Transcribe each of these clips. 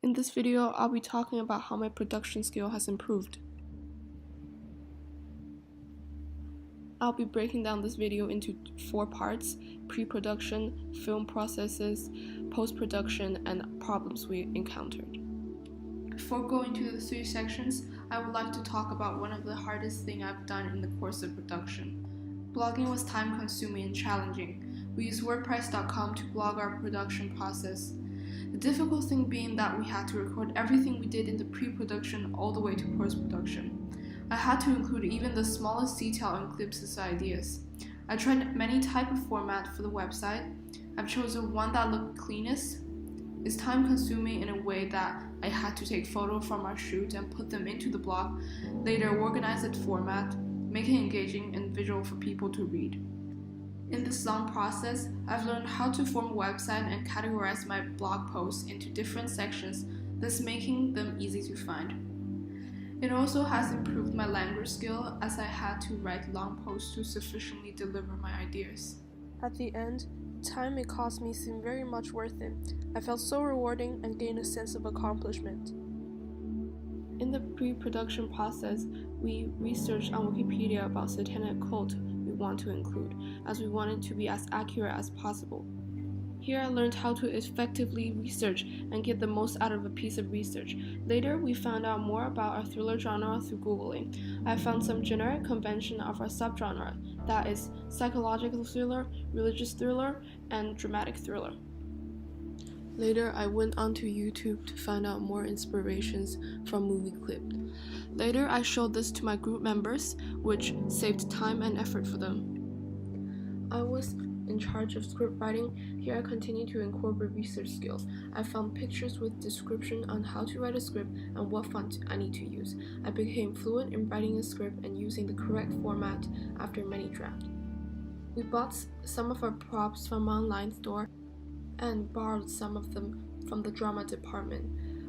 In this video, I'll be talking about how my production skill has improved. I'll be breaking down this video into 4 parts: pre-production, film processes, post-production, and problems we encountered. Before going to the 3 sections, I would like to talk about one of the hardest things I've done in the course of production. Blogging was time-consuming and challenging. We used WordPress.com to blog our production process. The difficult thing being that we had to record everything we did in the pre-production all the way to post-production. I had to include even the smallest detail in clips' ideas. I tried many types of format for the website. I've chosen one that looked cleanest. It's time-consuming in a way that I had to take photos from our shoot and put them into the blog, later organize its format, make it engaging and visual for people to read. In this long process, I've learned how to form a website and categorize my blog posts into different sections, thus making them easy to find. It also has improved my language skill as I had to write long posts to sufficiently deliver my ideas. At the end, the time it cost me seemed very much worth it. I felt so rewarding and gained a sense of accomplishment. In the pre-production process, we researched on Wikipedia about satanic cult we want to include, as we wanted to be as accurate as possible. Here I learned how to effectively research and get the most out of a piece of research. Later, we found out more about our thriller genre through Googling. I found some generic convention of our subgenre, that is, psychological thriller, religious thriller, and dramatic thriller. Later, I went onto YouTube to find out more inspirations from movie clips. Later, I showed this to my group members, which saved time and effort for them. I was in charge of script writing. Here I continue to incorporate research skills. I found pictures with description on how to write a script and what font I need to use. I became fluent in writing a script and using the correct format after many drafts. We bought some of our props from an online store and borrowed some of them from the drama department.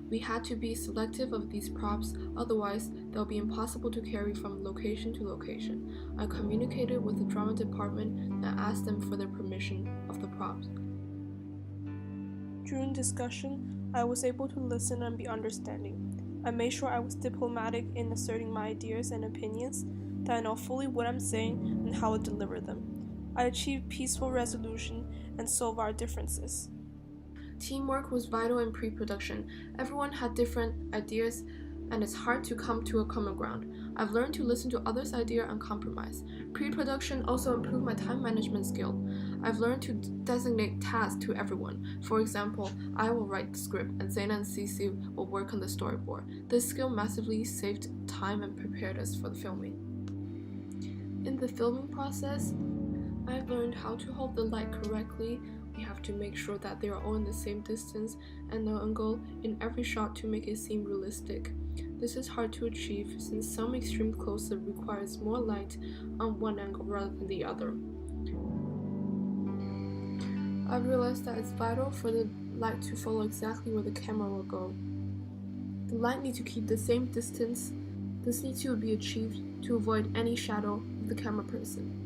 We had to be selective of these props, otherwise they'll be impossible to carry from location to location. I communicated with the drama department and asked them for their permission of the props. During discussion, I was able to listen and be understanding. I made sure I was diplomatic in asserting my ideas and opinions, that I know fully what I'm saying and how to deliver them. I achieved peaceful resolution and solved our differences. Teamwork was vital in pre-production. Everyone had different ideas and it's hard to come to a common ground. I've learned to listen to others' ideas and compromise. Pre-production also improved my time management skill. I've learned to designate tasks to everyone. For example, I will write the script and Zaina and Cici will work on the storyboard. This skill massively saved time and prepared us for the filming. In the filming process, I've learned how to hold the light correctly. We have to make sure that they are all in the same distance and the angle in every shot to make it seem realistic. This is hard to achieve since some extreme close-up requires more light on one angle rather than the other. I've realized that it's vital for the light to follow exactly where the camera will go. The light needs to keep the same distance. This needs to be achieved to avoid any shadow of the camera person.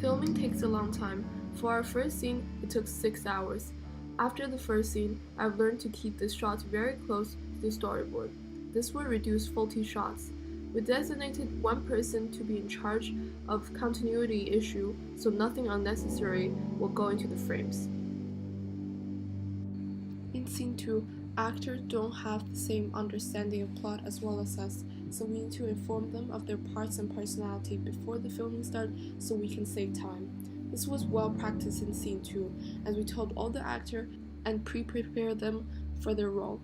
Filming takes a long time. For our first scene, it took 6 hours. After the first scene, I've learned to keep the shots very close to the storyboard. This will reduce faulty shots. We designated one person to be in charge of continuity issue so nothing unnecessary will go into the frames. In scene 2, actors don't have the same understanding of plot as well as us, so we need to inform them of their parts and personality before the filming starts so we can save time. This was well practiced in scene 2, as we told all the actors and pre-prepared them for their role.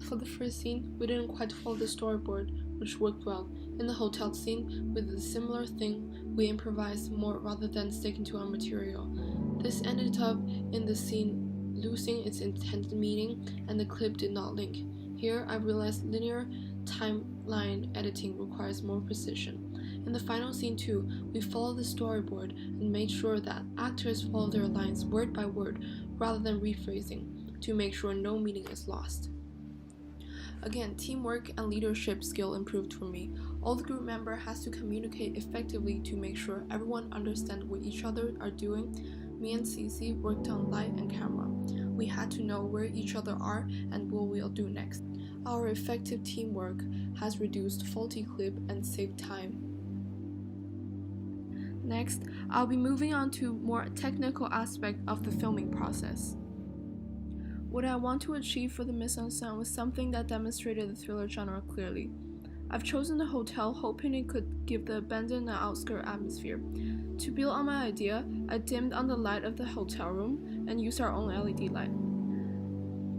For the first scene, we didn't quite follow the storyboard, which worked well. In the hotel scene, with a similar thing, we improvised more rather than sticking to our material. This ended up in the scene losing its intended meaning, and the clip did not link. Here, I realized linear timeline editing requires more precision. In the final scene too, we followed the storyboard and made sure that actors follow their lines word by word rather than rephrasing to make sure no meaning is lost. Again, teamwork and leadership skill improved for me. All the group member has to communicate effectively to make sure everyone understands what each other are doing. Me and Cici worked on light and camera. we had to know where each other are and what we'll do next. Our effective teamwork has reduced faulty clip and saved time. Next, I'll be moving on to more technical aspect of the filming process. What I want to achieve for the mise-en-scène was something that demonstrated the thriller genre clearly. I've chosen the hotel hoping it could give the abandoned and outskirt atmosphere. To build on my idea, I dimmed on the light of the hotel room and used our own LED light.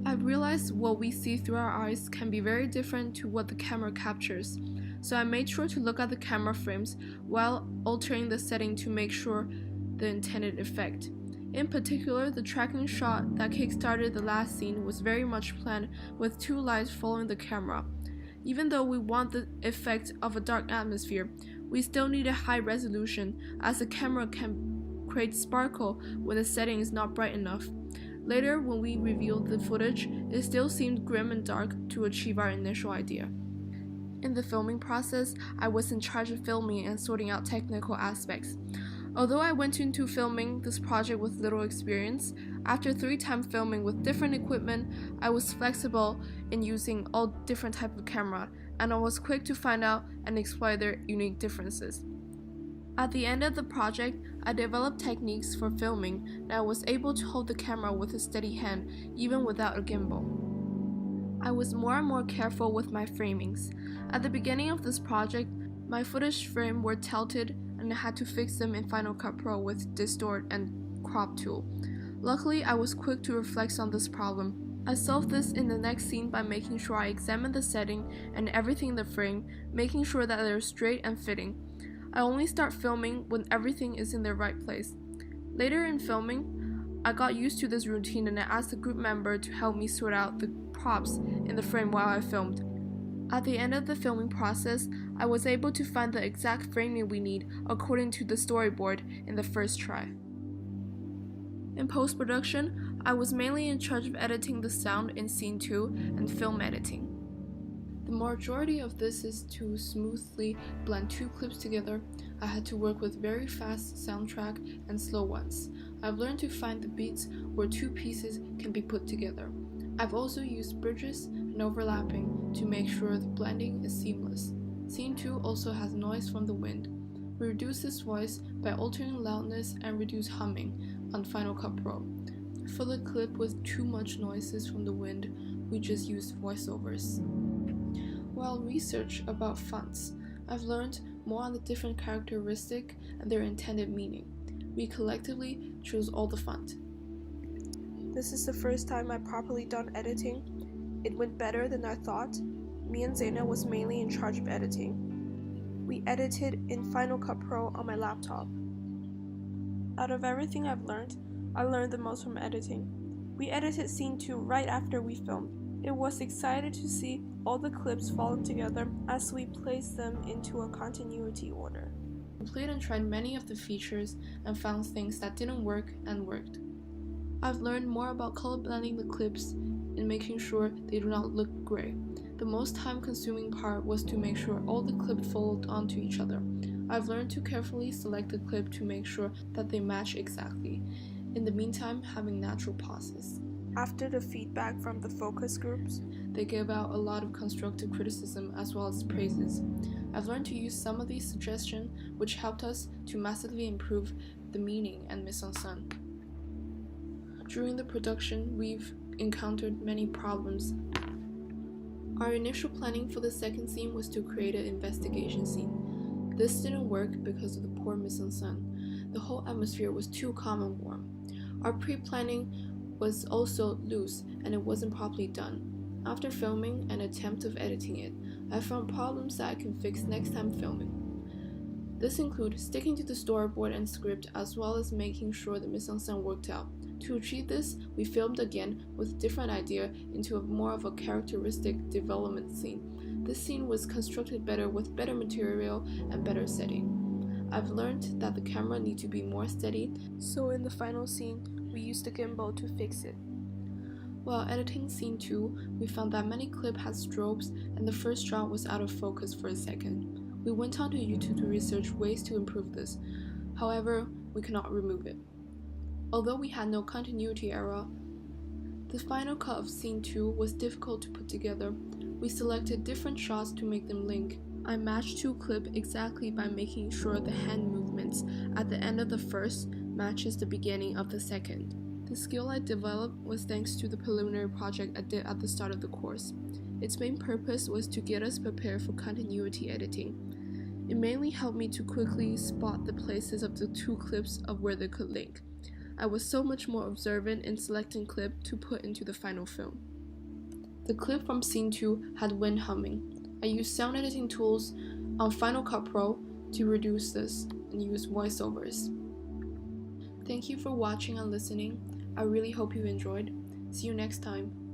I realized what we see through our eyes can be very different to what the camera captures, so I made sure to look at the camera frames while altering the setting to make sure the intended effect. In particular, the tracking shot that kickstarted the last scene was very much planned with two lights following the camera. Even though we want the effect of a dark atmosphere, we still need a high resolution as the camera can create sparkle when the setting is not bright enough. Later, when we reviewed the footage, it still seemed grim and dark to achieve our initial idea. In the filming process, I was in charge of filming and sorting out technical aspects. Although I went into filming this project with little experience, after 3 times filming with different equipment, I was flexible in using all different types of camera, and I was quick to find out and exploit their unique differences. At the end of the project, I developed techniques for filming that I was able to hold the camera with a steady hand, even without a gimbal. I was more and more careful with my framings. At the beginning of this project, my footage frames were tilted and I had to fix them in Final Cut Pro with Distort and Crop tool. Luckily, I was quick to reflect on this problem. I solved this in the next scene by making sure I examine the setting and everything in the frame, making sure that they're straight and fitting. I only start filming when everything is in the right place. Later in filming, I got used to this routine and I asked a group member to help me sort out the props in the frame while I filmed. At the end of the filming process, I was able to find the exact framing we need according to the storyboard in the first try. In post-production, I was mainly in charge of editing the sound in Scene 2 and film editing. The majority of this is to smoothly blend 2 clips together. I had to work with very fast soundtrack and slow ones. I've learned to find the beats where 2 pieces can be put together. I've also used bridges and overlapping to make sure the blending is seamless. Scene 2 also has noise from the wind. We reduce this noise by altering loudness and reduce humming on Final Cut Pro. For the clip with too much noises from the wind, we just used voiceovers. While research about fonts, I've learned more on the different characteristics and their intended meaning. We collectively chose all the font. This is the first time I properly done editing. It went better than I thought. Me and Zaina was mainly in charge of editing. We edited in Final Cut Pro on my laptop. Out of everything I've learned, I learned the most from editing. We edited Scene 2 right after we filmed. It was exciting to see all the clips falling together as we placed them into a continuity order. I played and tried many of the features and found things that didn't work and worked. I've learned more about color blending the clips and making sure they do not look gray. The most time-consuming part was to make sure all the clips followed onto each other. I've learned to carefully select the clip to make sure that they match exactly. In the meantime, having natural pauses. After the feedback from the focus groups, they gave out a lot of constructive criticism as well as praises. I've learned to use some of these suggestions, which helped us to massively improve the meaning and mise-en-scène. During the production, we've encountered many problems. Our initial planning for the second scene was to create an investigation scene. This didn't work because of the poor mise-en-scène. The whole atmosphere was too calm and warm. Our pre-planning was also loose and it wasn't properly done. After filming and attempt of editing it, I found problems that I can fix next time filming. This includes sticking to the storyboard and script as well as making sure the mise-en-scène worked out. To achieve this, we filmed again with a different idea into more of a characteristic development scene. This scene was constructed better with better material and better setting. I've learned that the camera needs to be more steady, so in the final scene, we used the gimbal to fix it. While editing Scene 2, we found that many clips had strobes and the first shot was out of focus for a second. We went onto YouTube to research ways to improve this. However, we could not remove it. Although we had no continuity error, The final cut of scene 2 was difficult to put together. We selected different shots to make them link. I matched two clips exactly by making sure the hand movements at the end of the first matches the beginning of the second. The skill I developed was thanks to the preliminary project I did at the start of the course. Its main purpose was to get us prepared for continuity editing. It mainly helped me to quickly spot the places of the two clips of where they could link. I was so much more observant in selecting clip to put into the final film. The clip from scene 2 had wind humming. I used sound editing tools on Final Cut Pro to reduce this and use voiceovers. Thank you for watching and listening. I really hope you enjoyed. See you next time.